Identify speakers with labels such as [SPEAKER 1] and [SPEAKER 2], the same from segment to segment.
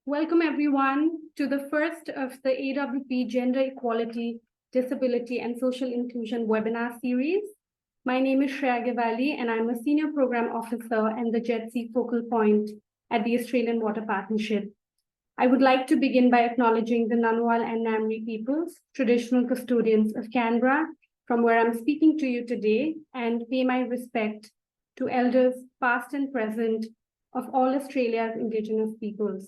[SPEAKER 1] Welcome everyone to the first of the AWP Gender Equality, Disability and Social Inclusion webinar series. My name is Shreya Gevali and I'm a Senior Program Officer and the GEDSI focal point at the Australian Water Partnership. I would like to begin by acknowledging the Ngunnawal and Ngambri peoples, traditional custodians of Canberra, from where I'm speaking to you today, and pay my respect to elders past and present of all Australia's Indigenous peoples.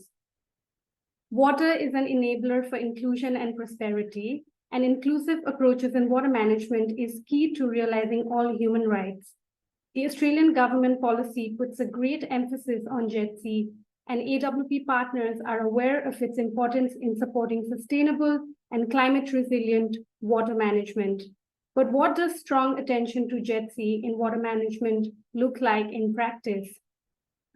[SPEAKER 1] Water is an enabler for inclusion and prosperity, and inclusive approaches in water management is key to realizing all human rights. The Australian government policy puts a great emphasis on GEDSI, and AWP partners are aware of its importance in supporting sustainable and climate-resilient water management. But what does strong attention to GEDSI in water management look like in practice?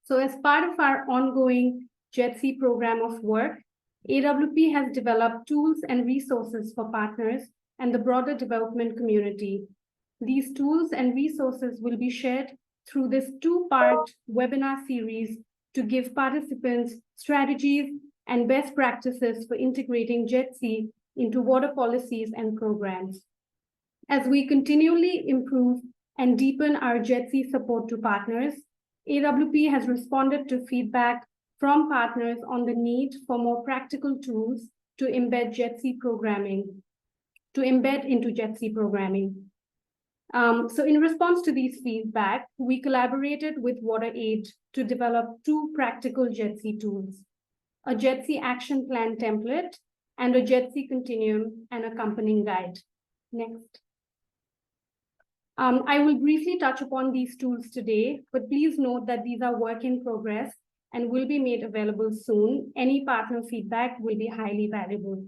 [SPEAKER 1] So as part of our ongoing GEDSI program of work, AWP has developed tools and resources for partners and the broader development community. These tools and resources will be shared through this two-part webinar series to give participants strategies and best practices for integrating GEDSI into water policies and programs. As we continually improve and deepen our GEDSI support to partners, AWP has responded to feedback from partners on the need for more practical tools to embed into GEDSI programming. So in response to these feedback, we collaborated with WaterAid to develop two practical GEDSI tools, a GEDSI action plan template and a GEDSI continuum and accompanying guide. Next. I will briefly touch upon these tools today, but please note that these are work in progress and will be made available soon. Any partner feedback will be highly valuable.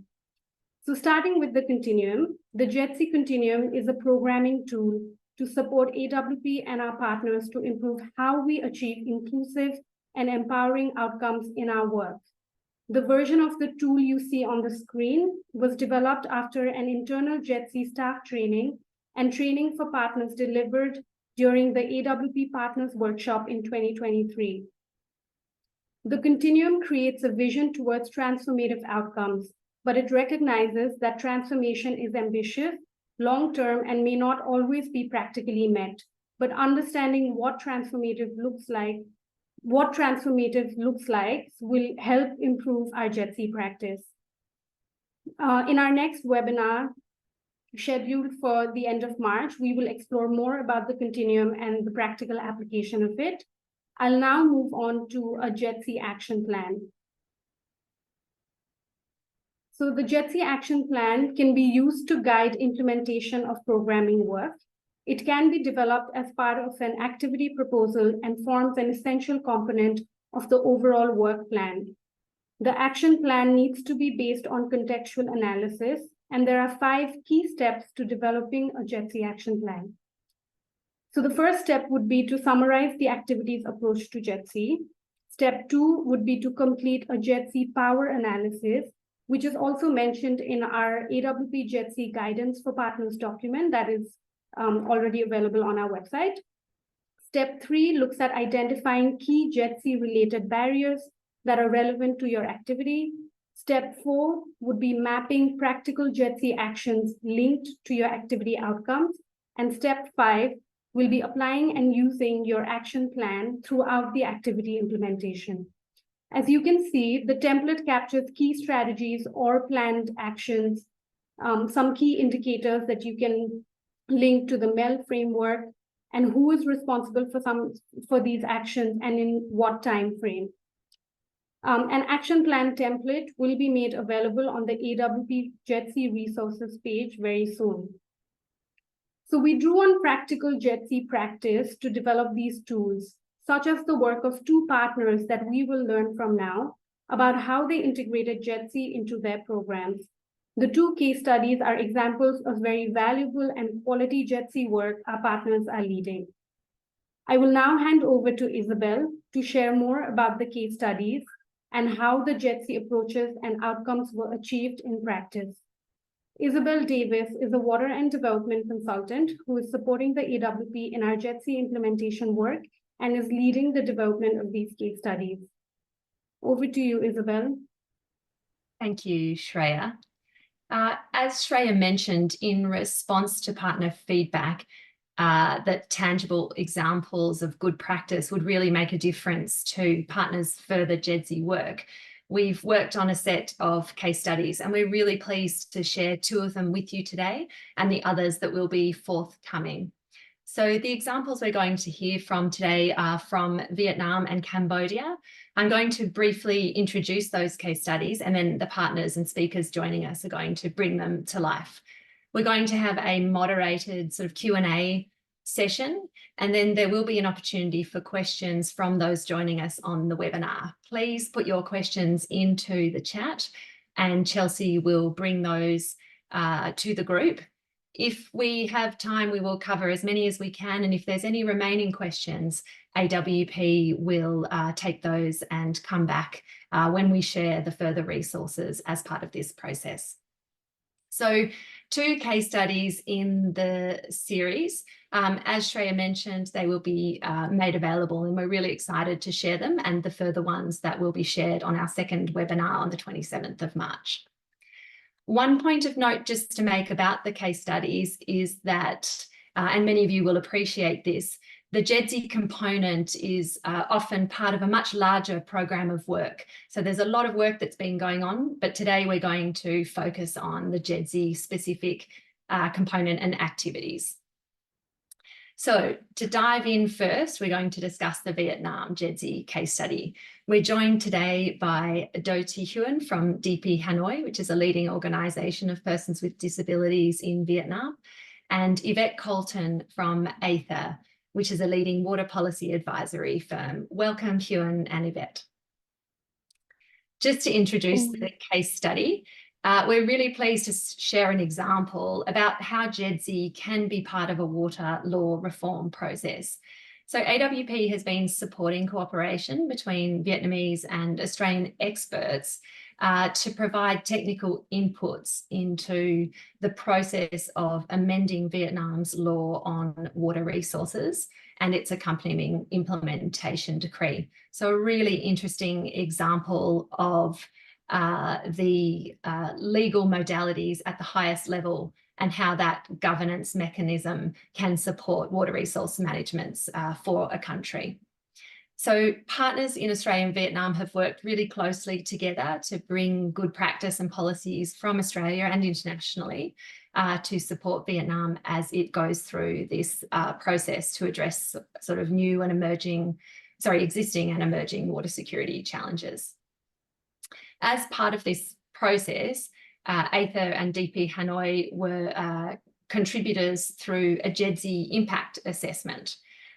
[SPEAKER 1] So starting with the continuum, the GEDSI continuum is a programming tool to support AWP and our partners to improve how we achieve inclusive and empowering outcomes in our work. The version of the tool you see on the screen was developed after an internal GEDSI staff training and training for partners delivered during the AWP Partners Workshop in 2023. The continuum creates a vision towards transformative outcomes, but it recognizes that transformation is ambitious, long-term, and may not always be practically met. But understanding what transformative looks like will help improve our GEDSI practice. In our next webinar, scheduled for the end of March, we will explore more about the continuum and the practical application of it. I'll now move on to a GEDSI action plan. So the GEDSI action plan can be used to guide implementation of programming work. It can be developed as part of an activity proposal and forms an essential component of the overall work plan. The action plan needs to be based on contextual analysis, and there are 5 key steps to developing a GEDSI action plan. So the first step would be to summarize the activities approach to GEDSI. Step 2 would be to complete a GEDSI power analysis, which is also mentioned in our AWP GEDSI guidance for partners document that is already available on our website. Step 3 looks at identifying key GEDSI related barriers that are relevant to your activity. Step 4 would be mapping practical GEDSI actions linked to your activity outcomes. And step 5 will be applying and using your action plan throughout the activity implementation. As you can see, the template captures key strategies or planned actions, some key indicators that you can link to the MEL framework, and who is responsible for these actions and in what time frame. An action plan template will be made available on the AWP GEDSI resources page very soon. So we drew on practical GEDSI practice to develop these tools, such as the work of 2 partners that we will learn from now about how they integrated GEDSI into their programs. The 2 case studies are examples of very valuable and quality GEDSI work our partners are leading. I will now hand over to Isabel to share more about the case studies and how the GEDSI approaches and outcomes were achieved in practice. Isabel Davis is a water and development consultant who is supporting the AWP in our GEDSI implementation work and is leading the development of these case studies. Over to you, Isabel.
[SPEAKER 2] Thank you, Shreya. As Shreya mentioned, in response to partner feedback, that tangible examples of good practice would really make a difference to partners' further GEDSI work. We've worked on a set of case studies, and we're really pleased to share 2 of them with you today and the others that will be forthcoming. So the examples we're going to hear from today are from Vietnam and Cambodia. I'm going to briefly introduce those case studies, and then the partners and speakers joining us are going to bring them to life. We're going to have a moderated sort of Q&A session, and then there will be an opportunity for questions from those joining us on the webinar. Please put your questions into the chat, and Chelsea will bring those to the group. If we have time, we will cover as many as we can, and if there's any remaining questions, AWP will take those and come back when we share the further resources as part of this process. So 2 case studies in the series. As Shreya mentioned, they will be made available, and we're really excited to share them, and the further ones that will be shared on our second webinar on the 27th of March. One point of note just to make about the case studies is that, and many of you will appreciate this, the GEDSI component is often part of a much larger program of work. So there's a lot of work that's been going on, but today we're going to focus on the GEDSI specific component and activities. So to dive in first, we're going to discuss the Vietnam GEDSI case study. We're joined today by Do Thi Huyen from DP Hanoi, which is a leading organisation of persons with disabilities in Vietnam, and Yvette Colton from Aether, which is a leading water policy advisory firm. Welcome, Huyen and Yvette. Just to introduce the case study, we're really pleased to share an example about how GEDSI can be part of a water law reform process. So AWP has been supporting cooperation between Vietnamese and Australian experts to provide technical inputs into the process of amending Vietnam's law on water resources and its accompanying implementation decree. So a really interesting example of the legal modalities at the highest level and how that governance mechanism can support water resource management for a country. So partners in Australia and Vietnam have worked really closely together to bring good practice and policies from Australia and internationally to support Vietnam as it goes through this process to address sort of new and existing and emerging water security challenges. As part of this process, Aether and DP Hanoi were contributors through a GEDSI impact assessment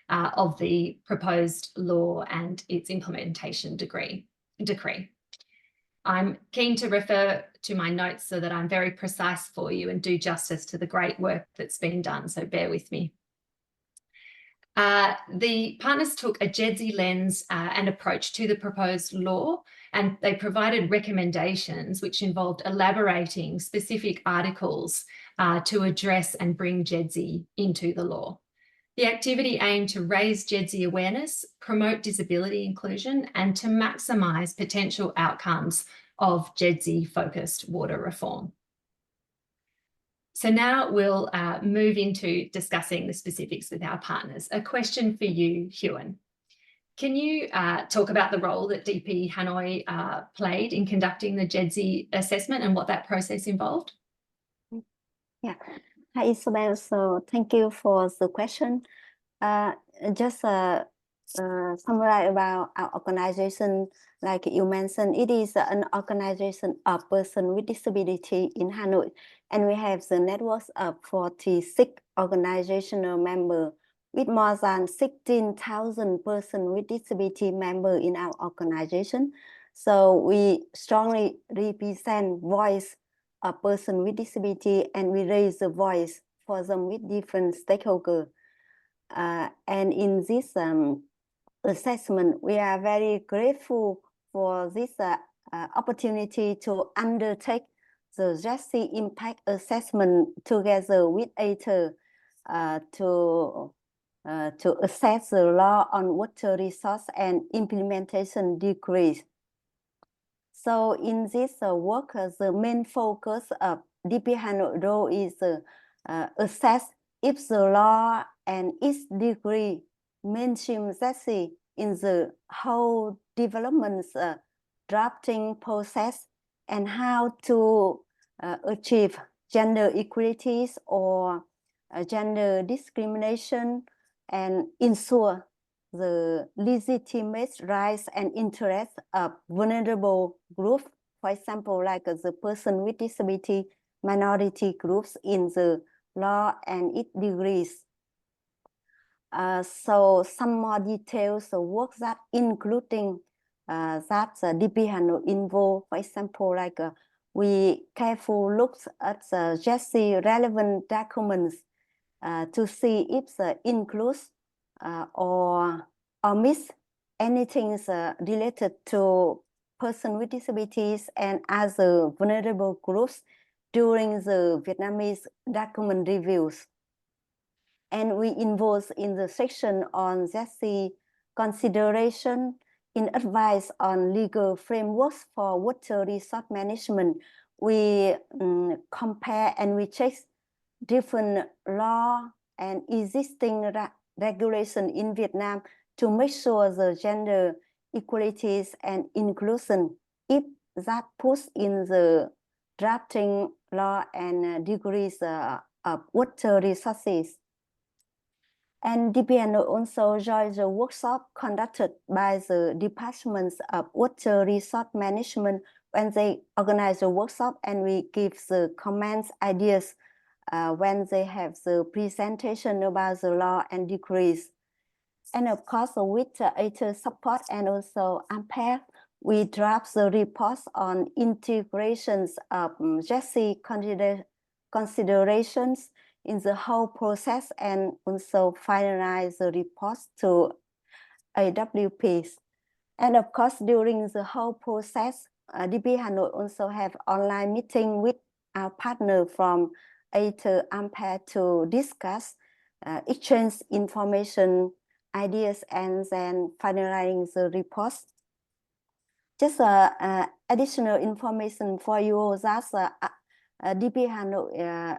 [SPEAKER 2] of the proposed law and its implementation decree. I'm keen to refer to my notes so that I'm very precise for you and do justice to the great work that's been done, so bear with me. The partners took a GEDSI lens and approach to the proposed law, and they provided recommendations which involved elaborating specific articles to address and bring GEDSI into the law. The activity aimed to raise GEDSI awareness, promote disability inclusion, and to maximise potential outcomes of GEDSI-focused water reform. So now we'll move into discussing the specifics with our partners. A question for you, Huyen. Can you talk about the role that DP Hanoi played in conducting the GEDSI assessment and what that process involved?
[SPEAKER 3] Yeah. Hi, Isabel. So thank you for the question. Just summarize about our organization. Like you mentioned, it is an organization of persons with disability in Hanoi, and we have the networks of 46 organizational members with more than 16,000 persons with disability members in our organization. So we strongly represent voice of persons with disability, and we raise the voice for them with different stakeholders. And in this assessment, we are very grateful for this opportunity to undertake the GEDSI impact assessment together with Aether to assess the law on water resource and implementation decrees. So in this work, the main focus of DP Hanoi role is assess if the law and its degree mainstream GEDSI in the whole development drafting process and how to achieve gender equalities or gender discrimination and ensure the legitimate rights and interests of vulnerable groups, for example, like the person with disability, minority groups in the law and its degrees. So some more details of work that including that DP Hanoi involved, for example, like we carefully looked at the GEDSI relevant documents to see if it includes or omits anything related to person with disabilities and other vulnerable groups during the Vietnamese document reviews. And we involved in the section on GEDSI consideration in advice on legal frameworks for water resource management. We compare and we check different law and existing regulation in Vietnam to make sure the gender equalities and inclusion, if that puts in the drafting law and degrees of water resources. And DP Hanoi also joined the workshop conducted by the Departments of Water Resource Management when they organize the workshop, and we give the comments, ideas when they have the presentation about the law and decrees. And of course, with ATER support and also AMPER, we draft the reports on integrations of GEDSI considerations in the whole process and also finalize the reports to AWPs. And of course, during the whole process, DP Hanoi also have online meeting with our partner from ATER AMPER to discuss, exchange information, ideas, and then finalizing the reports. Just additional information for you, that's DP Hanoi,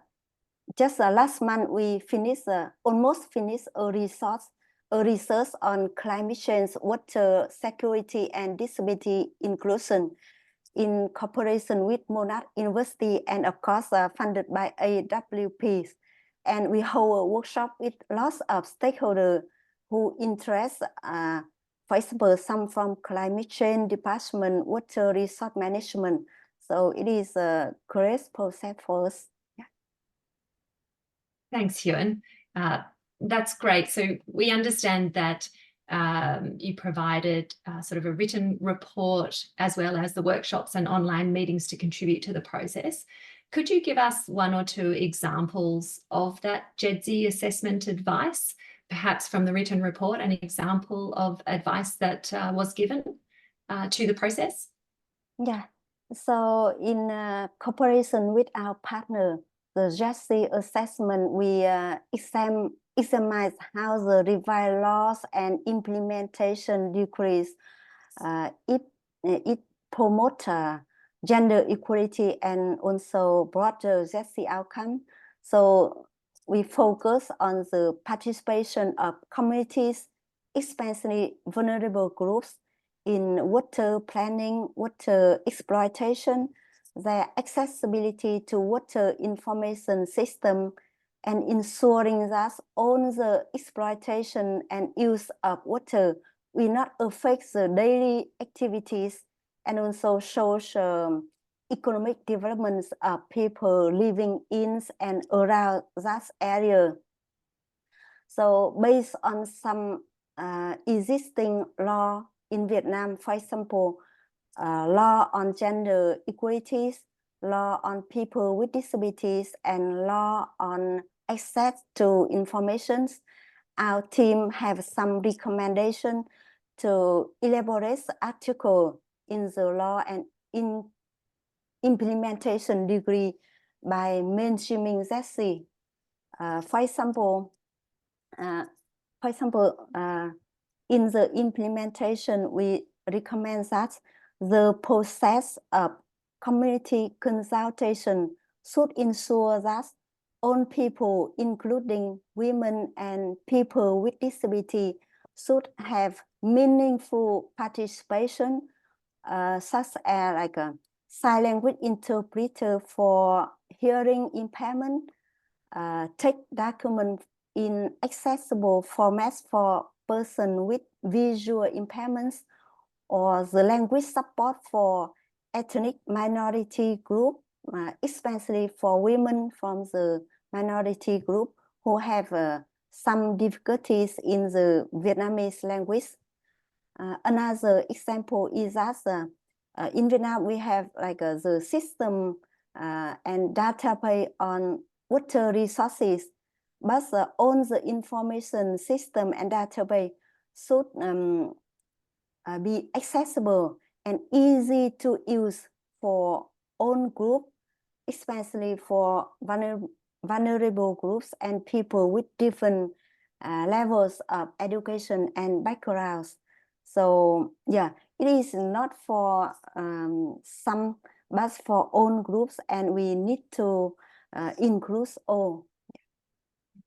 [SPEAKER 3] just last month we finished, almost finished a research on climate change, water security, and disability inclusion in cooperation with Monash University and of course funded by AWPs. And we hold a workshop with lots of stakeholders who interest, for example, some from climate change department, water resource management. So it is a great process for us.
[SPEAKER 2] Thanks, Hyun. That's great. So we understand that you provided sort of a written report as well as the workshops and online meetings to contribute to the process. Could you give us one or two examples of that GEDSI assessment advice, perhaps from the written report, an example of advice that was given to the process?
[SPEAKER 3] Yeah, so in cooperation with our partner, the GEDSI assessment, we examine how the revised laws and implementation decrees it promotes gender equality and also broader GEDSI outcome. So we focus on the participation of communities, especially vulnerable groups, in water planning, water exploitation, their accessibility to water information system, and ensuring that all the exploitation and use of water will not affect the daily activities and also social economic developments of people living in and around that area. So based on some existing law in Vietnam, for example, law on gender equalities, law on people with disabilities, and law on access to information, our team have some recommendation to elaborate article in the law and in implementation degree by mainstreaming GEDSI. For example, in the implementation, we recommend that the process of community consultation should ensure that all people, including women and people with disability, should have meaningful participation, such as like a sign language interpreter for hearing impairment, take document in accessible formats for person with visual impairments, or the language support for ethnic minority group, especially for women from the minority group who have some difficulties in the Vietnamese language. Another example is that in Vietnam we have like the system and database on water resources, but all the information system and database should be accessible and easy to use for all groups, especially for vulnerable groups and people with different levels of education and backgrounds. So yeah, it is not for some, but for all groups, and we need to include all.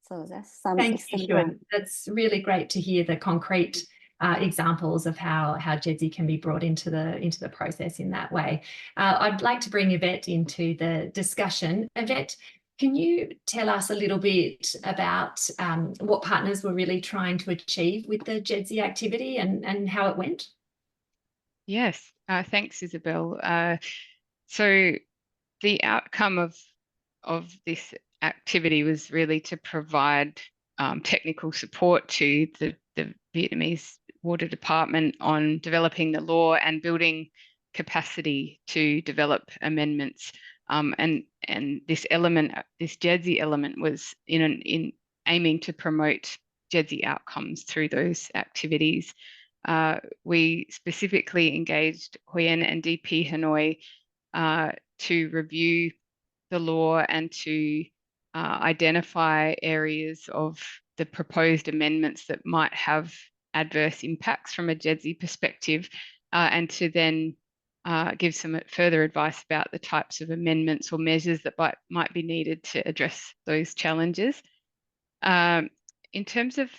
[SPEAKER 3] So that's some
[SPEAKER 2] Thank
[SPEAKER 3] example.
[SPEAKER 2] you, Xuan. That's really great to hear the concrete examples of how GEDSI can be brought into the process in that way. I'd like to bring Yvette into the discussion. Yvette, can you tell us a little bit about what partners were really trying to achieve with the GEDSI activity and how it went?
[SPEAKER 4] Yes, thanks, Isabel. So the outcome of this activity was really to provide technical support to the Vietnamese Water Department on developing the law and building capacity to develop amendments. And this element, this GEDSI element, was in aiming to promote GEDSI outcomes through those activities. We specifically engaged Hoi An and DP Hanoi to review the law and to identify areas of the proposed amendments that might have adverse impacts from a GEDSI perspective, and to then give some further advice about the types of amendments or measures that might be needed to address those challenges. In terms of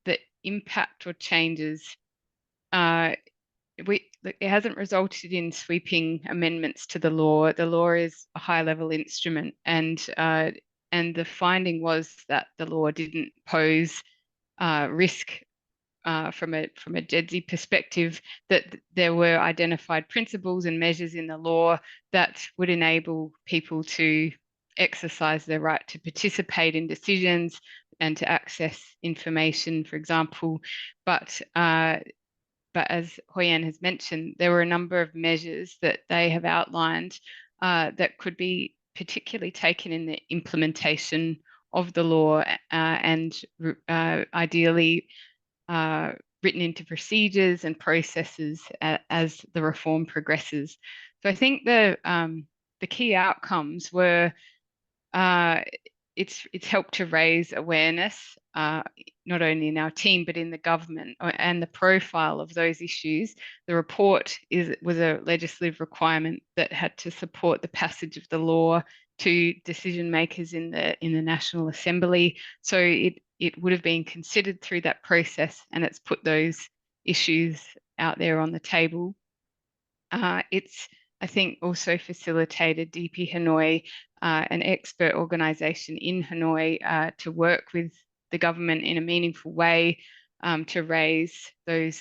[SPEAKER 4] the impact or changes, it hasn't resulted in sweeping amendments to the law. The law is a high-level instrument, and the finding was that the law didn't pose risk from a GEDSI perspective, that there were identified principles and measures in the law that would enable people to exercise their right to participate in decisions and to access information, for example. But as Hoi An has mentioned, there were a number of measures that they have outlined that could be particularly taken in the implementation of the law and ideally written into procedures and processes as the reform progresses. So I think the key outcomes were it's helped to raise awareness, not only in our team, but in the government, and the profile of those issues. The report was a legislative requirement that had to support the passage of the law to decision makers in the National Assembly. So it would have been considered through that process, and it's put those issues out there on the table. It's, I think, also facilitated DP Hanoi, an expert organisation in Hanoi, to work with the government in a meaningful way to raise those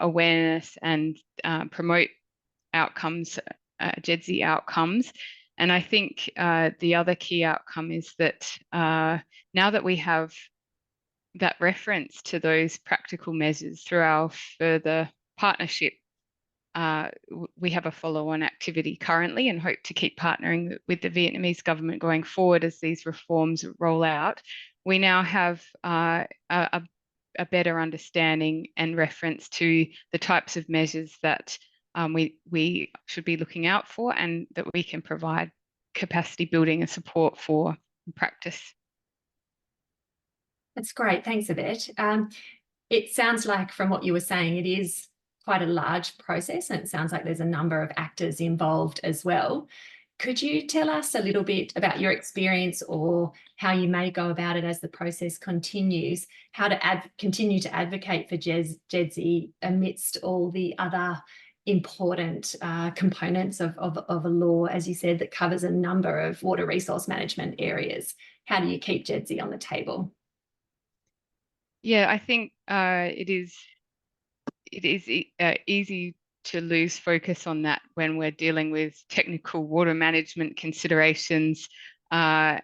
[SPEAKER 4] awareness and promote outcomes, GEDSI outcomes. And I think the other key outcome is that now that we have that reference to those practical measures through our further partnership, we have a follow-on activity currently and hope to keep partnering with the Vietnamese government going forward as these reforms roll out. We now have a better understanding and reference to the types of measures that we should be looking out for, and that we can provide capacity building and support for in practice.
[SPEAKER 2] That's great. Thanks, Yvette. It sounds like, from what you were saying, it is quite a large process, and it sounds like there's a number of actors involved as well. Could you tell us a little bit about your experience or how you may go about it as the process continues, how to continue to advocate for GEDSI amidst all the other important components of a law, as you said, that covers a number of water resource management areas? How do you keep GEDSI on the table?
[SPEAKER 4] Yeah, I think it is easy to lose focus on that when we're dealing with technical water management considerations. And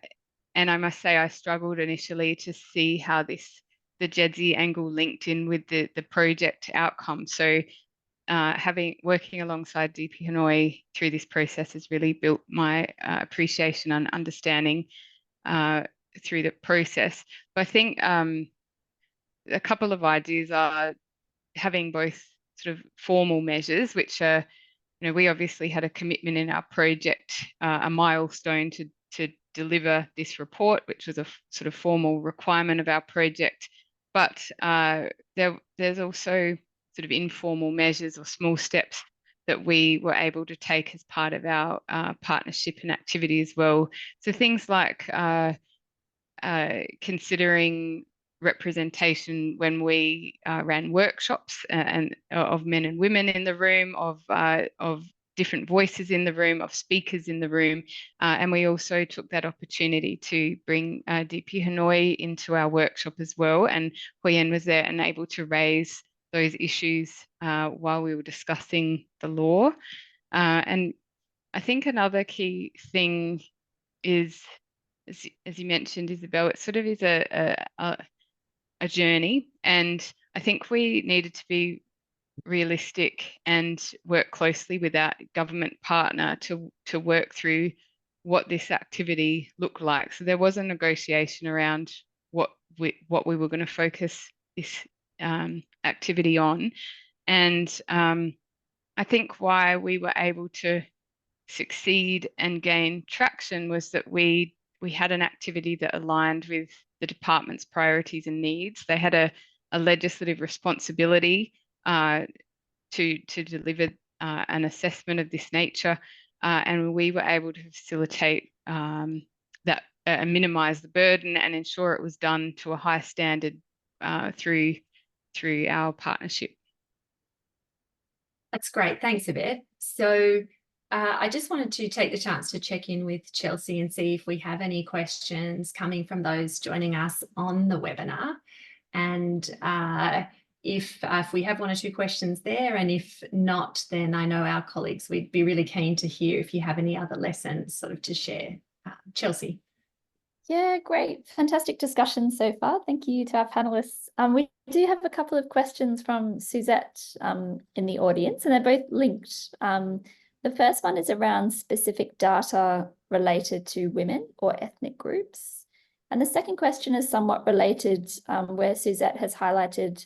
[SPEAKER 4] I must say I struggled initially to see how the GEDSI angle linked in with the project outcome. So working alongside DP Hanoi through this process has really built my appreciation and understanding through the process. But I think a couple of ideas are having both sort of formal measures, which are, we obviously had a commitment in our project, a milestone to deliver this report, which was a sort of formal requirement of our project. But there's also sort of informal measures or small steps that we were able to take as part of our partnership and activity as well. So things like considering representation when we ran workshops and of men and women in the room, of different voices in the room, of speakers in the room. And we also took that opportunity to bring DP Hanoi into our workshop as well. And Huyen was there and able to raise those issues while we were discussing the law. And I think another key thing is, as you mentioned, Isabel, it sort of is a journey. And I think we needed to be realistic and work closely with our government partner to work through what this activity looked like. So there was a negotiation around what we were going to focus this activity on. And I think why we were able to succeed and gain traction was that we had an activity that aligned with the department's priorities and needs. They had a legislative responsibility to deliver an assessment of this nature, and we were able to facilitate that and minimise the burden and ensure it was done to a high standard through our partnership.
[SPEAKER 2] That's great. Thanks, Yvette. So I just wanted to take the chance to check in with Chelsea and see if we have any questions coming from those joining us on the webinar. And if we have one or two questions there, and if not, then I know our colleagues, we'd be really keen to hear if you have any other lessons sort of to share. Chelsea.
[SPEAKER 5] Yeah, great. Fantastic discussion so far. Thank you to our panelists. We do have a couple of questions from Suzette in the audience, and they're both linked. The first one is around specific data related to women or ethnic groups. And the second question is somewhat related, where Suzette has highlighted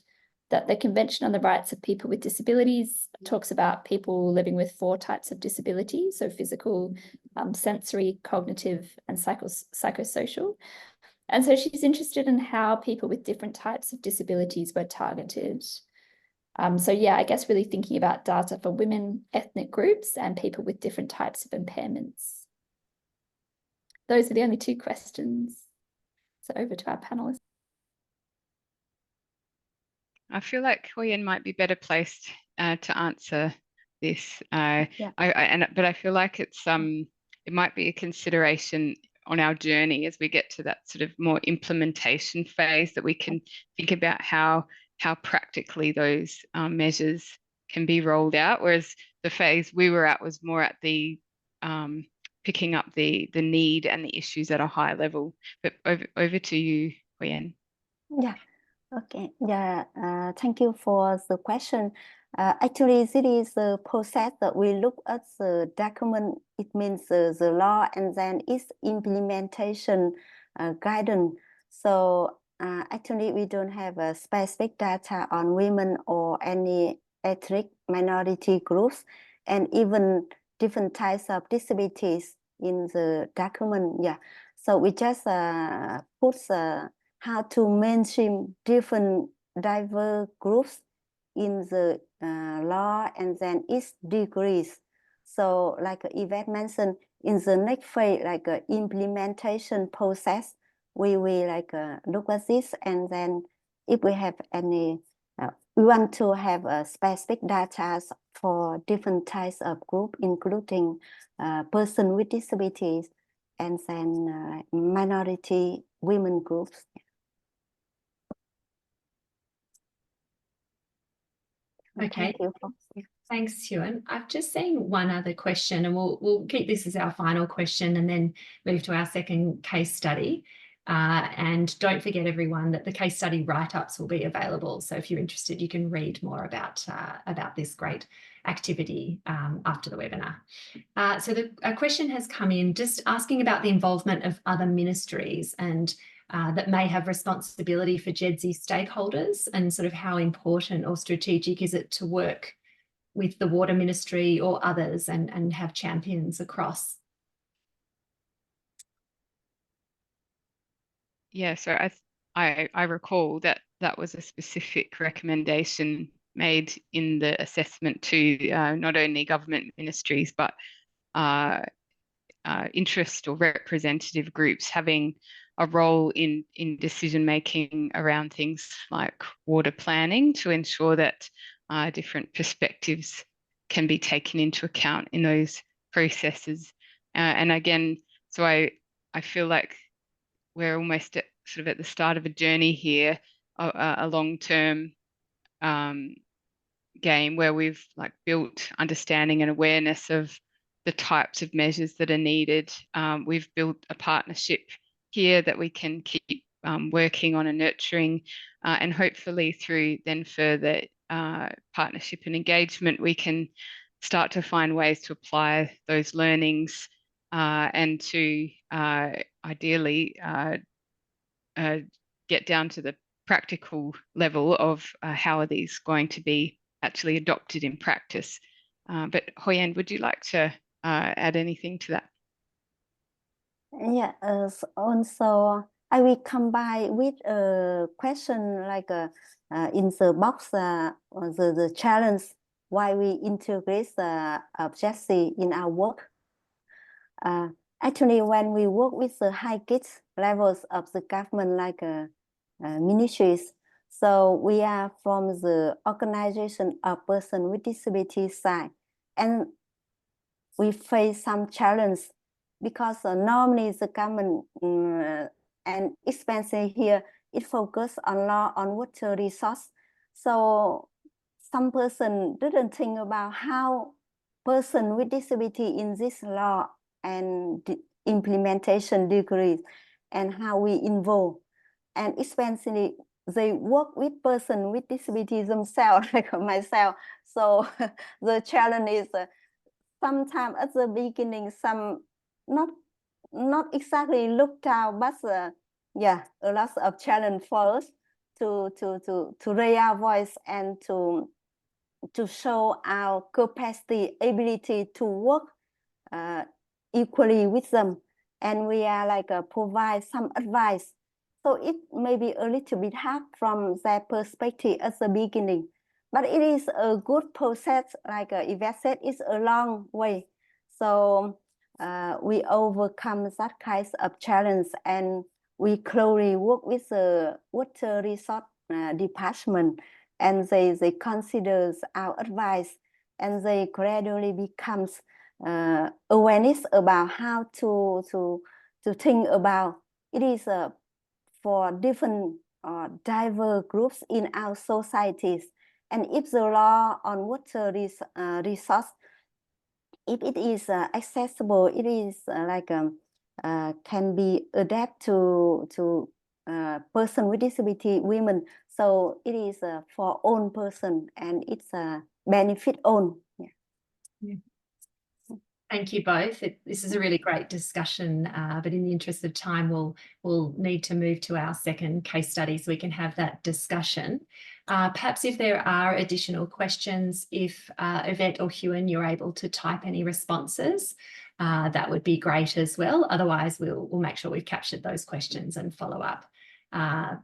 [SPEAKER 5] that the Convention on the Rights of People with Disabilities talks about people living with 4 types of disability, so physical, sensory, cognitive, and psychosocial. And so she's interested in how people with different types of disabilities were targeted. So yeah, I guess really thinking about data for women, ethnic groups, and people with different types of impairments. Those are the only 2 questions. So over to our panelists.
[SPEAKER 4] I feel like Huyen might be better placed to answer this. But I feel like it's it might be a consideration on our journey as we get to that sort of more implementation phase, that we can think about how practically those measures can be rolled out. Whereas the phase we were at was more at the picking up the need and the issues at a high level. But over to you, Huyen.
[SPEAKER 3] Yeah. Okay. Yeah. Thank you for the question. Actually, this is the process that we look at the document. It means the law, and then its implementation guidance. So actually, we don't have a specific data on women or any ethnic minority groups, and even different types of disabilities in the document. Yeah. So we just put how to mainstream different diverse groups in the law and then its degrees. So like Yvette mentioned, in the next phase, like implementation process, we will like look at this, and then if we have any, we want to have specific data for different types of group, including person with disabilities, and then minority women groups.
[SPEAKER 2] Okay.
[SPEAKER 3] Thank you.
[SPEAKER 2] Thanks, Huan. I've just seen one other question, and we'll keep this as our final question and then move to our second case study. And don't forget, everyone, that the case study write-ups will be available. So if you're interested, you can read more about this great activity after the webinar. So a question has come in just asking about the involvement of other ministries and that may have responsibility for GEDSI stakeholders, and sort of how important or strategic is it to work with the water ministry or others and have champions across.
[SPEAKER 4] Yeah, so I recall that that was a specific recommendation made in the assessment to not only government ministries, but interest or representative groups having a role in decision making around things like water planning, to ensure that different perspectives can be taken into account in those processes. And again, so I feel like we're almost sort of at the start of a journey here, a long-term game where we've like built understanding and awareness of the types of measures that are needed. We've built a partnership here that we can keep working on and nurturing, and hopefully through then further partnership and engagement, we can start to find ways to apply those learnings and to ideally get down to the practical level of how are these going to be actually adopted in practice. But Hoyan, would you like to add anything to that?
[SPEAKER 3] Yeah, also I will combine with a question like in the box, the challenge why we integrate the GEDSI in our work. Actually, when we work with the highest levels of the government, like ministries, so we are from the organization of person with disability side, and we face some challenge because normally the government and expenses here, it focus on law on water resource. So some person didn't think about how person with disability in this law and the implementation degrees and how we involve, and especially they work with person with disability themselves, like myself. So the challenge is sometimes at the beginning, some not exactly looked out, but yeah, a lot of challenge for us to raise our voice and to show our capacity, ability to work equally with them. And we are like provide some advice. So it may be a little bit hard from their perspective at the beginning, but it is a good process. Like Yvette said, it's a long way. So we overcome that kind of challenge, and we closely work with the water resource department, and they consider our advice, and they gradually becomes awareness about how to think about it is for different diverse groups in our societies. And if the law on water resource, if it is accessible, it is can be adapted to person with disability, women. So it is for own person, and it's a benefit own. Yeah.
[SPEAKER 2] Yeah. Thank you both. This is a really great discussion, but in the interest of time, we'll need to move to our second case study so we can have that discussion. Perhaps if there are additional questions, if Yvette or Huan, you're able to type any responses, that would be great as well. Otherwise, we'll make sure we've captured those questions and follow up.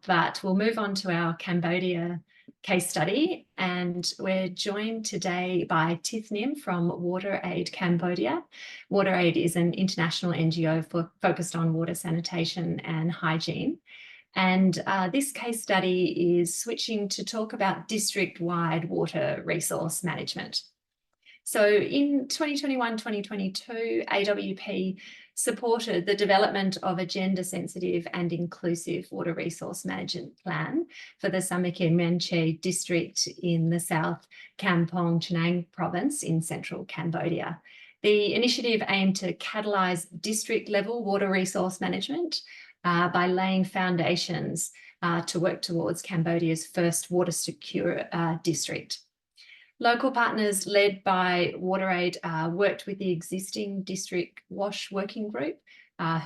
[SPEAKER 2] But we'll move on to our Cambodia case study, and we're joined today by Tith Nim from WaterAid Cambodia. WaterAid is an international NGO focused on water sanitation and hygiene. And this case study is switching to talk about district-wide water resource management. So in 2021-2022, AWP supported the development of a gender-sensitive and inclusive water resource management plan for the Samikhe Menche district in the South Kampong Chhnang province in central Cambodia. The initiative aimed to catalyse district-level water resource management by laying foundations to work towards Cambodia's first water secure district. Local partners led by WaterAid worked with the existing district WASH working group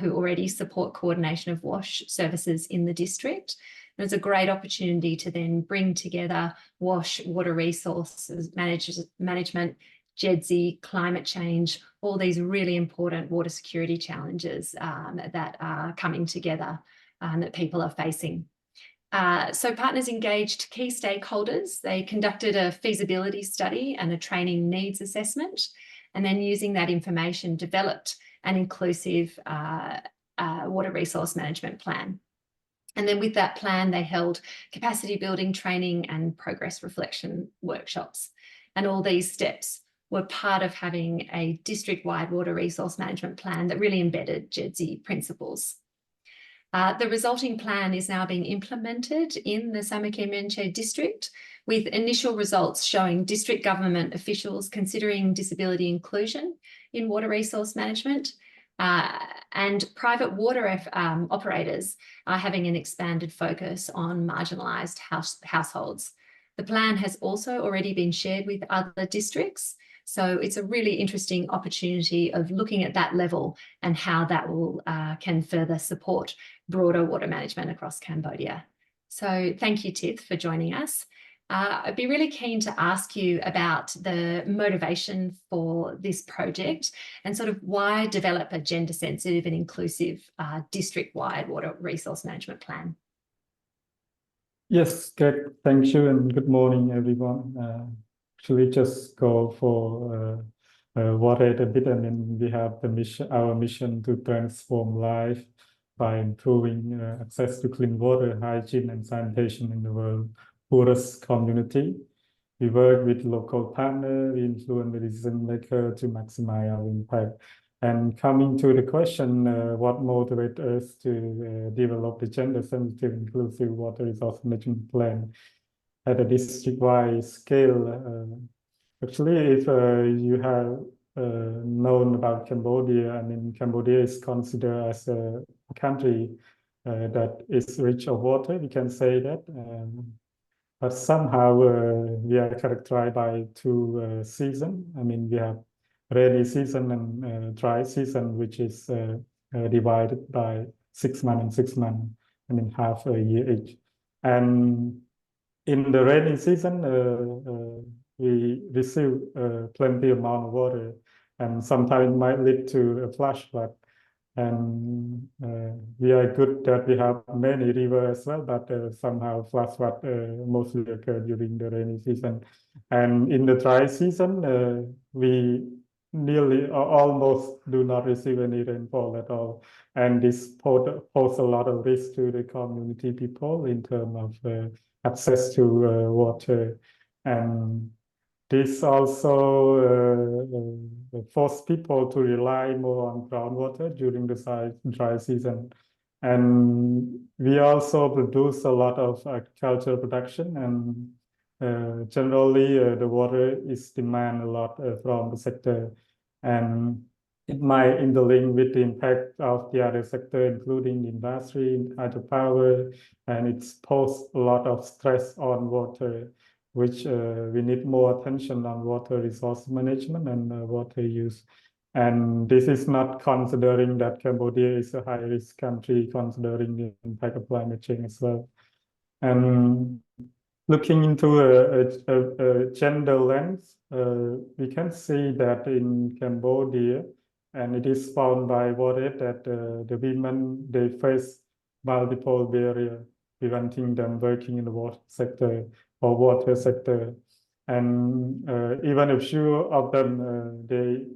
[SPEAKER 2] who already support coordination of WASH services in the district. It was a great opportunity to then bring together WASH, water resources management, GEDSI, climate change, all these really important water security challenges that are coming together that people are facing. So partners engaged key stakeholders. They conducted a feasibility study and a training needs assessment, and then using that information developed an inclusive water resource management plan. And then with that plan, they held capacity building training and progress reflection workshops. And all these steps were part of having a district-wide water resource management plan that really embedded GEDSI principles. The resulting plan is now being implemented in the Samikhe Menche district, with initial results showing district government officials considering disability inclusion in water resource management, and private water operators are having an expanded focus on marginalised households. The plan has also already been shared with other districts, so it's a really interesting opportunity of looking at that level and how that will can further support broader water management across Cambodia. So thank you, Tith, for joining us. I'd be really keen to ask you about the motivation for this project and sort of why develop a gender sensitive and inclusive district-wide water resource management plan.
[SPEAKER 6] Yes, good. Thank you and good morning, everyone. Actually, just go for WaterAid a bit, and then we have the mission, our mission to transform life by improving access to clean water, hygiene, and sanitation in the world poorest community. We work with local partners, we influence the decision maker to maximize our impact. And coming to the question, what motivates us to develop the gender-sensitive, inclusive water resource management plan at a district-wide scale? Actually, if you have known about Cambodia, I mean, Cambodia is considered as a country that is rich of water, we can say that. But somehow we are characterized by two seasons. I mean, we have rainy season and dry season, which is divided by 6 months and 6 months, I mean, half a year each. And in the rainy season, we receive plenty amount of water, and sometimes it might lead to a flash flood. And we are good that we have many rivers as well, but somehow flash flood mostly occur during the rainy season. And in the dry season, we nearly or almost do not receive any rainfall at all. And this poses a lot of risk to the community people in terms of access to water. And this also forces people to rely more on groundwater during the dry season. And we also produce a lot of agricultural production, and generally the water is demanded a lot from the sector. And it might interlink with the impact of the other sector, including the industry, hydropower, and it's posed a lot of stress on water, which we need more attention on water resource management and water use. And this is not considering that Cambodia is a high-risk country, considering the impact of climate change as well. And looking into a gender lens, we can see that in Cambodia, and it is found by WaterAid that the women, they face multiple barriers preventing them working in the water sector. or water sector. And even a few of them, they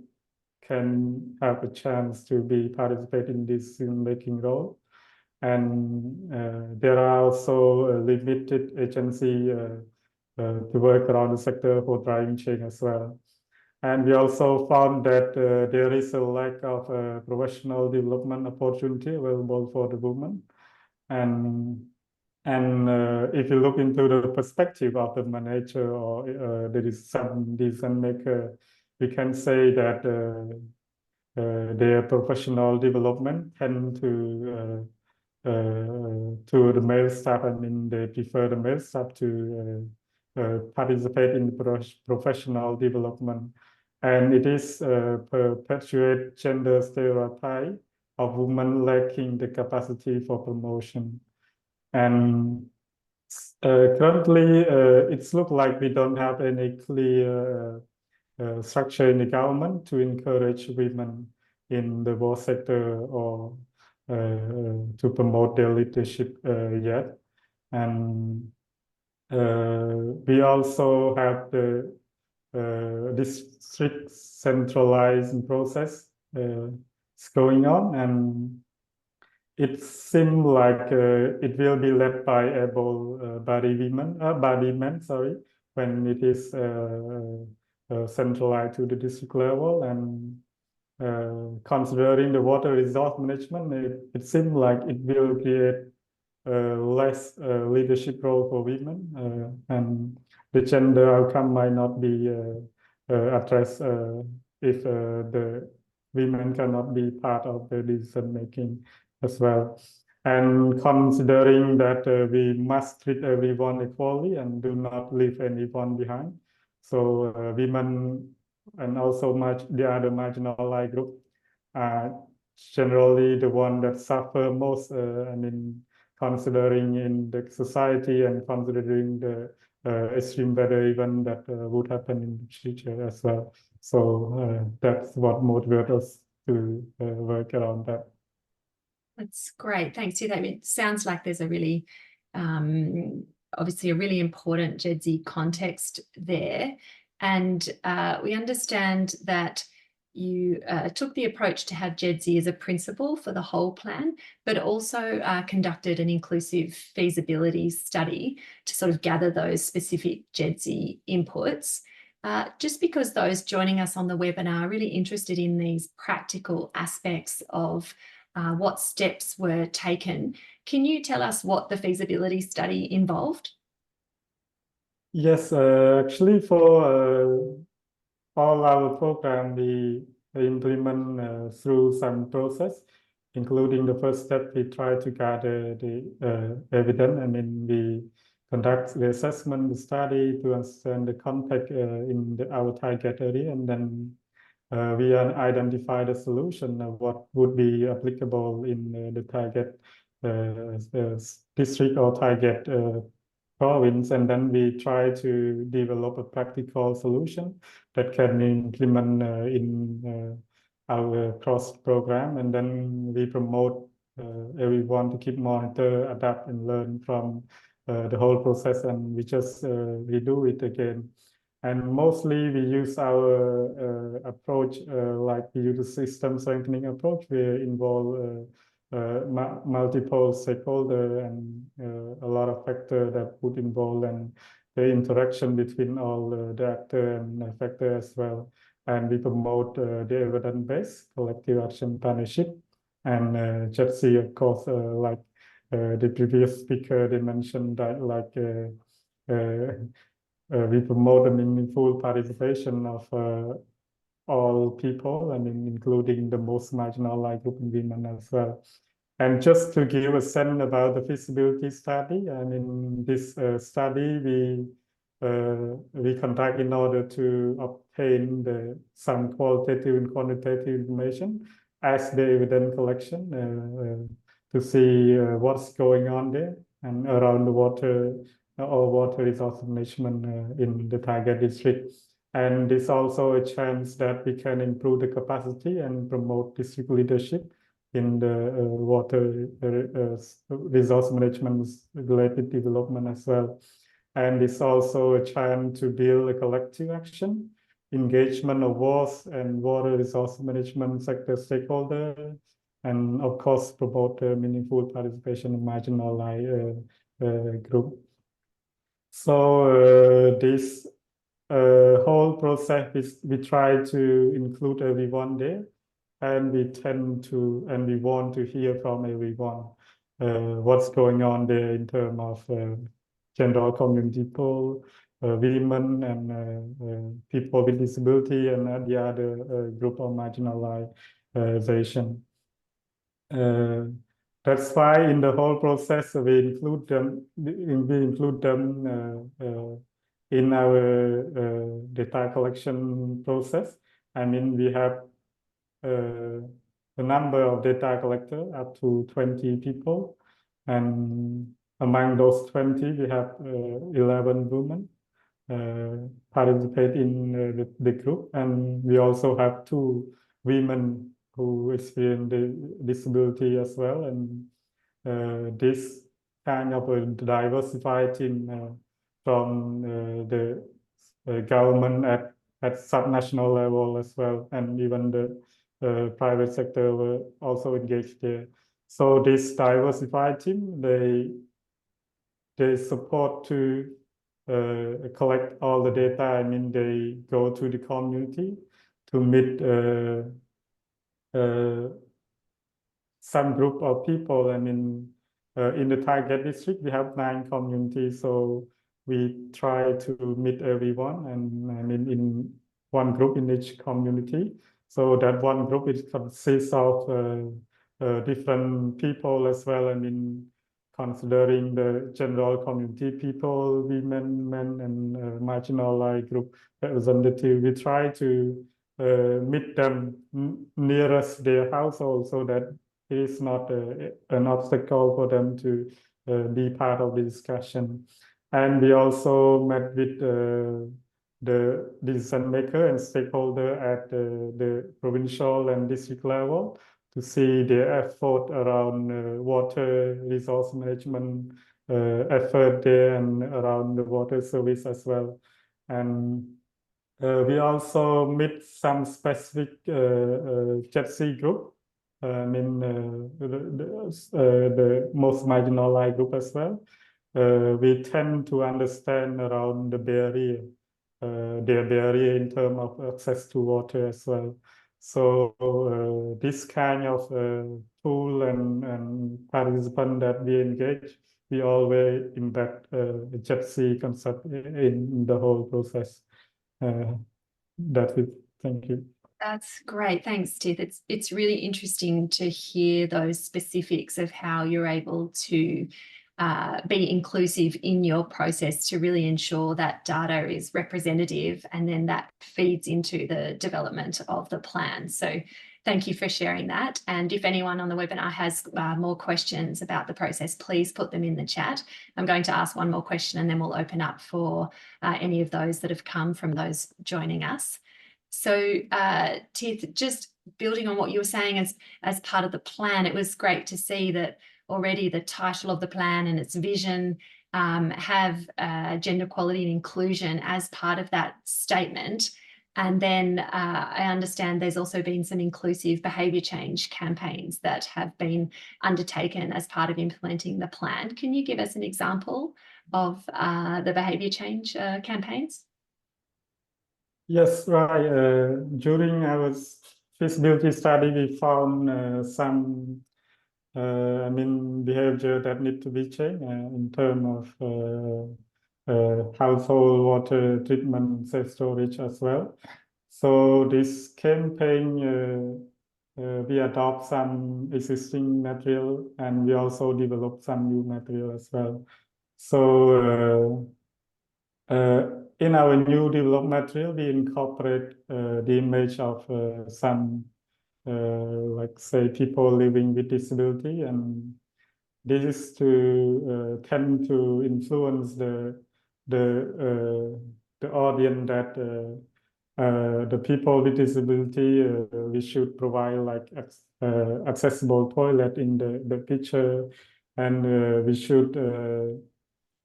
[SPEAKER 6] can have a chance to be participate in this decision-making role. And there are also limited agency to work around the sector for driving change as well. And we also found that there is a lack of professional development opportunity available for the women. And if you look into the perspective of the manager or the decision maker, we can say that their professional development tend to the male staff. I mean, they prefer the male staff to participate in the professional development. And it is perpetuate gender stereotype of women lacking the capacity for promotion. And currently, it's look like we don't have any clear structure in the government to encourage women in the war sector or to promote their leadership yet. And we also have the district centralizing process is going on, and it seems like it will be led by able body men, sorry, when it is centralized to the district level. And considering the water resource management, it seems like it will create less leadership role for women, and the gender outcome might not be addressed if the women cannot be part of the decision making as well. And considering that we must treat everyone equally and do not leave anyone behind, so women and also the other marginalized group are generally the one that suffer most. I mean, considering in the society and considering the extreme weather event that would happen in the future as well. So that's what motivates us to work around that.
[SPEAKER 2] That's great. Thanks, Sudha. It sounds like there's a really, obviously a really important GEDSI context there. And we understand that you took the approach to have GEDSI as a principle for the whole plan, but also conducted an inclusive feasibility study to sort of gather those specific GEDSI inputs. Just because those joining us on the webinar are really interested in these practical aspects of what steps were taken, can you tell us what the feasibility study involved?
[SPEAKER 6] Yes, actually for all our program, we implement through some process, including the first step, we try to gather the evidence. I mean, we conduct the assessment, the study to understand the context in our target area, and then we identify the solution of what would be applicable in the target district or target province, and then we try to develop a practical solution that can be implemented in our cross program, and then we promote everyone to keep monitor, adapt, and learn from the whole process, and we just redo it again. And mostly we use our approach, like we use the system strengthening approach. We involve multiple stakeholder and a lot of factors that would involve, and the interaction between all the actor and factor as well. And we promote the evidence-based collective action partnership. And GEDSI, of course, like the previous speaker, they mentioned that like we promote a meaningful participation of all people, I mean, including the most marginalized group in women as well. And just to give a sense about the feasibility study, I mean, this study we conduct in order to obtain some qualitative and quantitative information as the evidence collection to see what's going on there and around the water or water resource management in the target district. And it's also a chance that we can improve the capacity and promote district leadership in the water resource management related development as well. And it's also a chance to build a collective action, engagement of WAS and water resource management sector stakeholders, and of course promote meaningful participation in marginalized group. So this whole process we try to include everyone there, and we want to hear from everyone what's going on there in terms of general community people, women, and people with disability, and the other group of marginalization. That's why in the whole process we include them. In our data collection process. I mean, we have a number of data collectors up to 20 people, and among those 20, we have 11 women participate in the group, and we also have 2 women who experience the disability as well, and this kind of a diversified team from the government at subnational level as well, and even the private sector were also engaged there. So this diversified team, they support to collect all the data. I mean, they go to the community to meet some group of people. I mean, in the target district, we have 9 communities, so we try to meet everyone, and I mean, in one group in each community. So that one group it consists of different people as well. I mean, considering the general community people, women, men, and marginalized group representative, we try to meet them nearest their household, so that it is not an obstacle for them to be part of the discussion. And we also met with the decision maker and stakeholder at the provincial and district level to see their effort around water resource management effort there, and around the water service as well. And we also meet some specific GEDSI group, I mean the most marginalized group as well. We tend to understand around the barrier, their barrier in terms of access to water as well. So this kind of tool and participant that we engage, we always embed the GEDSI concept in the whole process. That's it. Thank you.
[SPEAKER 2] That's great. Thanks, Tith. It's really interesting to hear those specifics of how you're able to be inclusive in your process to really ensure that data is representative, and then that feeds into the development of the plan. So thank you for sharing that. And if anyone on the webinar has more questions about the process, please put them in the chat. I'm going to ask one more question, and then we'll open up for any of those that have come from those joining us. So Tith, just building on what you were saying as part of the plan, it was great to see that already the title of the plan and its vision have gender equality and inclusion as part of that statement. And then I understand there's also been some inclusive behaviour change campaigns that have been undertaken as part of implementing the plan. Can you give us an example of the behaviour change campaigns?
[SPEAKER 6] Yes, right. During our feasibility study, we found some I mean, behavior that need to be changed in terms of household water treatment, safe storage as well. So this campaign, we adopt some existing material, and we also develop some new material as well. So in our new developed material, we incorporate the image of some like say people living with disability, and this is to tend to influence the audience that the people with disability we should provide like accessible toilet in the picture, and we should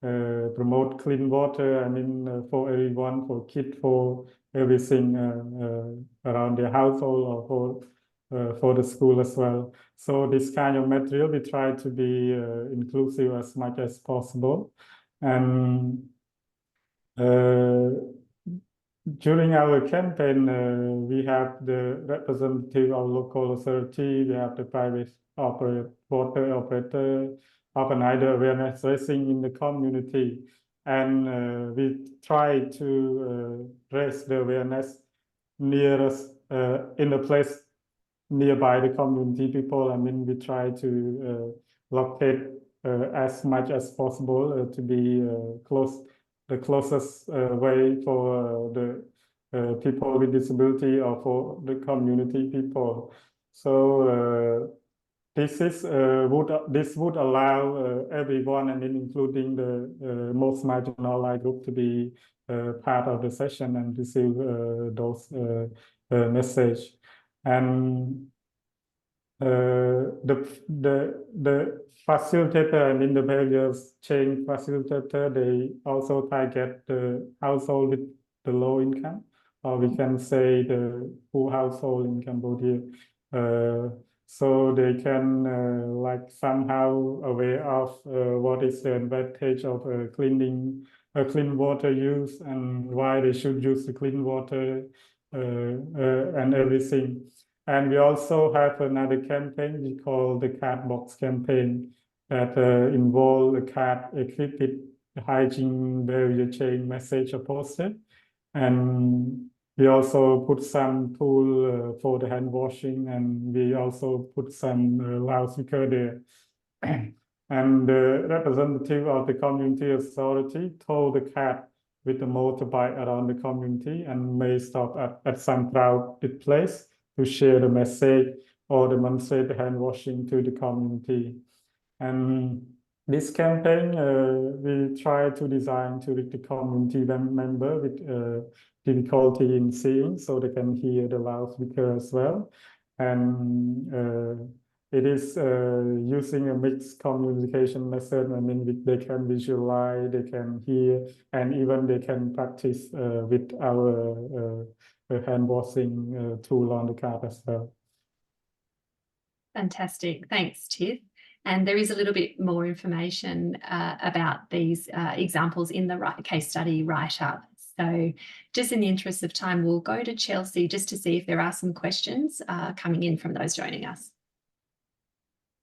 [SPEAKER 6] promote clean water. I mean, for everyone, for kids, for everything around their household or for the school as well. So this kind of material, we try to be inclusive as much as possible. And during our campaign, we have the representative of local authority, we have the private water operator, organize the awareness raising in the community. And we try to raise the awareness near us, in the place nearby the community people. I mean, we try to locate as much as possible to be the closest way for the people with disability or for the community people. So this would allow everyone, I mean, including the most marginalized group, to be part of the session and receive those message. And the facilitator, I mean the behaviors change facilitator, they also target the household with the low income, or we can say the poor household in Cambodia. So they can like somehow aware of what is the advantage of clean water use and why they should use the clean water and everything. And we also have another campaign we call the Card Box campaign that involve a card equipped with hygiene barrier chain message or poster. And we also put some tool for the hand washing, and we also put some loudspeaker there. And the representative of the community authority told the card with the motorbike around the community and may stop at some crowded place to share the message or demonstrate the hand washing to the community. And this campaign, we try to design to reach the community member with difficulty in seeing, so they can hear the loudspeaker as well. And it is using a mixed communication method. I mean, they can visualize, they can hear, and even they can practice with our hand washing tool on the card as well.
[SPEAKER 2] Fantastic. Thanks, Tiff. And there is a little bit more information about these examples in the case study write-up. So just in the interest of time, we'll go to Chelsea just to see if there are some questions coming in from those joining us.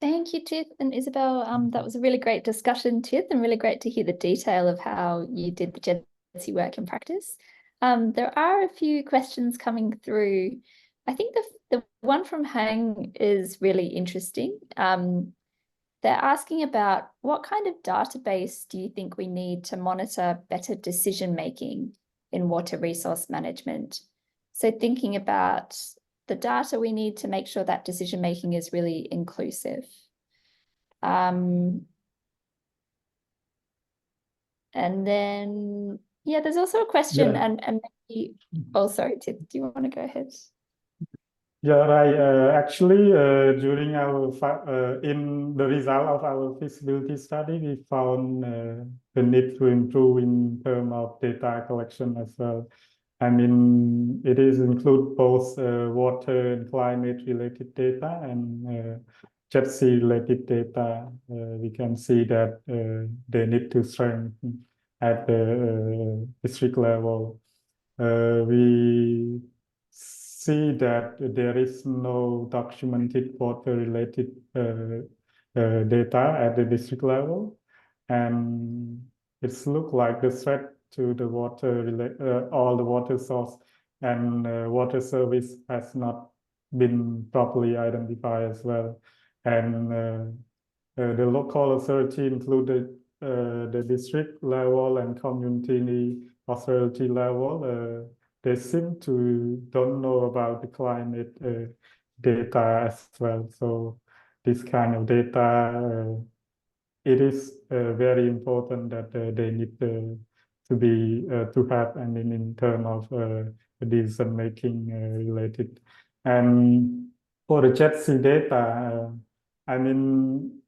[SPEAKER 5] Thank you, Tiff and Isabel. That was a really great discussion, Tiff, and really great to hear the detail of how you did the GEDSI work in practice. There are a few questions coming through. I think the one from Hang is really interesting. They're asking about what kind of database do you think we need to monitor better decision-making in water resource management? So thinking about the data we need to make sure that decision-making is really inclusive. And then, yeah, there's also a question,
[SPEAKER 6] Yeah.
[SPEAKER 5] and maybe, oh, sorry, Tiff, do you want to go ahead?
[SPEAKER 6] Yeah, right. Actually, during our in the result of our feasibility study, we found the need to improve in terms of data collection as well. I mean, it is include both water and climate related data and GEDSI related data. We can see that they need to strengthen at the district level. We see that there is no documented water-related data at the district level, and it's look like the threat to the water, all the water source and water service has not been properly identified as well. And the local authority included the district level and community authority level. They seem to don't know about the climate data as well. So this kind of data, it is very important that they need to be to have, I mean, in terms of decision making related. And for the GEDSI data, I mean,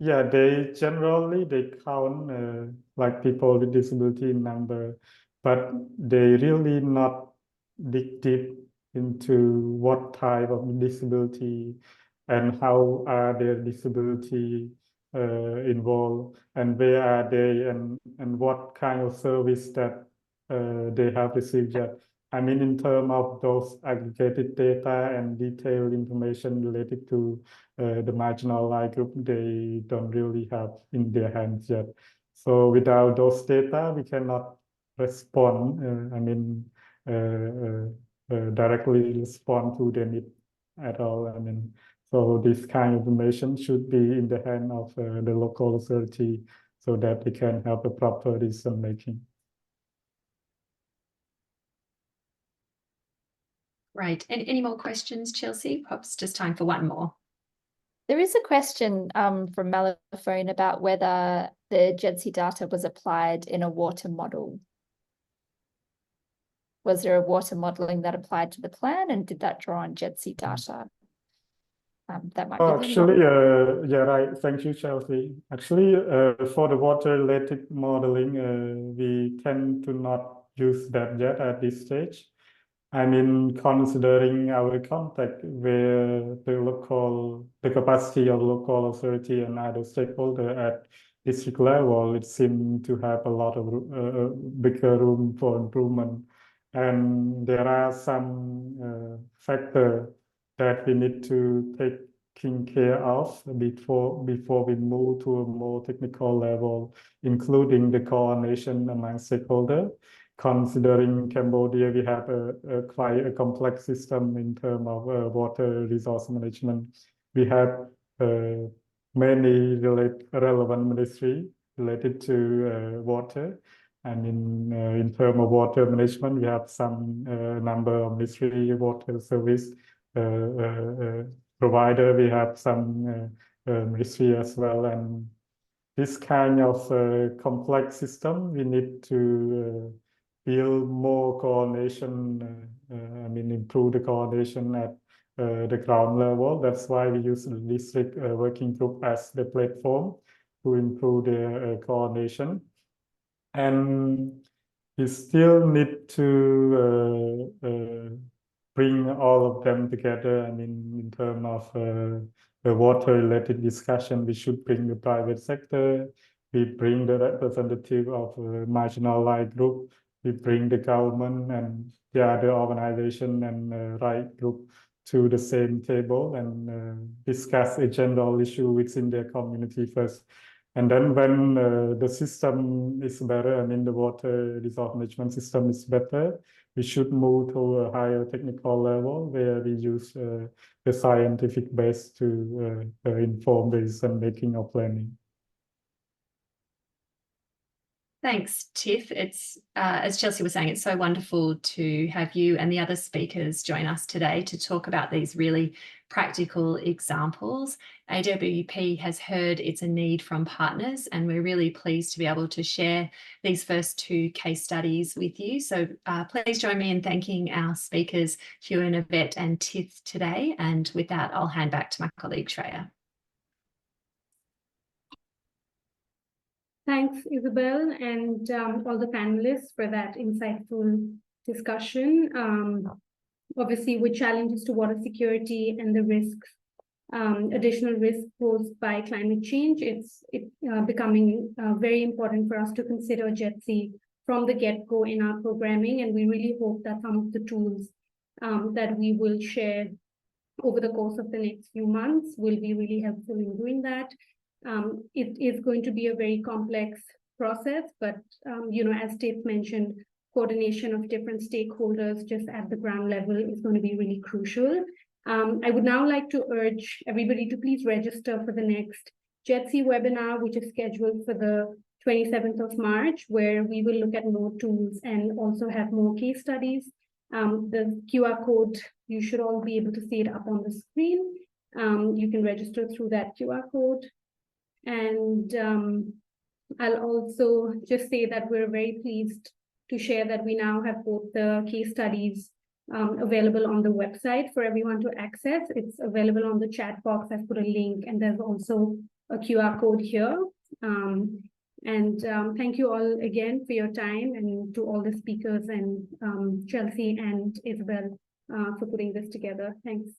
[SPEAKER 6] Yeah, they generally they count like people with disability number, but they really not dig deep into what type of disability and how are their disability involved and where are they and what kind of service that they have received yet. I mean, in terms of those aggregated data and detailed information related to the marginalized group, they don't really have in their hands yet. So without those data, we cannot respond, directly respond to the need at all. I mean, so this kind of information should be in the hand of the local authority so that they can have a proper decision making.
[SPEAKER 2] Right. And any more questions, Chelsea? Perhaps just time for one more.
[SPEAKER 5] There is a question from Malaphone about whether the GEDSI data was applied in a water model. Was there a water modelling that applied to the plan, and did that draw on GEDSI data? That might be
[SPEAKER 6] Actually, yeah, right. Thank you, Chelsea. Actually, for the water-related modeling, we tend to not use that yet at this stage. I mean, considering our context where the capacity of local authority and other stakeholders at district level, it seems to have a lot of bigger room for improvement. And there are some factors that we need to taking care of before we move to a more technical level, including the coordination among stakeholders. Considering Cambodia, we have quite a complex system in terms of water resource management. We have many relevant ministry related to water. And in terms of water management, we have some number of ministry water service provider. We have some ministry as well. And this kind of complex system, we need to build more coordination, improve the coordination at the ground level. That's why we use the district working group as the platform to improve the coordination. And we still need to bring all of them together. I mean, in terms of the water-related discussion, we should bring the private sector, we bring the representative of marginalized group, we bring the government and the other organization and right group to the same table and discuss a general issue within their community first. And then when the system is better, I mean, the water resource management system is better, we should move to a higher technical level where we use the scientific base to inform the decision making or planning.
[SPEAKER 2] Thanks, Tiff. It's, as Chelsea was saying, it's so wonderful to have you and the other speakers join us today to talk about these really practical examples. AWP has heard it's a need from partners, and we're really pleased to be able to share these first two case studies with you. So please join me in thanking our speakers, Huan, Yvette and Tiff today. And with that, I'll hand back to my colleague, Shreya.
[SPEAKER 1] Thanks, Isabel, and all the panelists for that insightful discussion. Obviously, with challenges to water security and the risks, additional risks posed by climate change, it's becoming very important for us to consider GEDSI from the get-go in our programming, and we really hope that some of the tools that we will share over the course of the next few months will be really helpful in doing that. It is going to be a very complex process, but as Tiff mentioned, coordination of different stakeholders just at the ground level is going to be really crucial. I would now like to urge everybody to please register for the next GEDSI webinar, which is scheduled for the 27th of March, where we will look at more tools and also have more case studies. The QR code, you should all be able to see it up on the screen. You can register through that QR code. And I'll also just say that we're very pleased to share that we now have both the case studies available on the website for everyone to access. It's available on the chat box. I've put a link, and there's also a QR code here. Thank you all again for your time, and to all the speakers, and Chelsea and Isabel for putting this together. Thanks.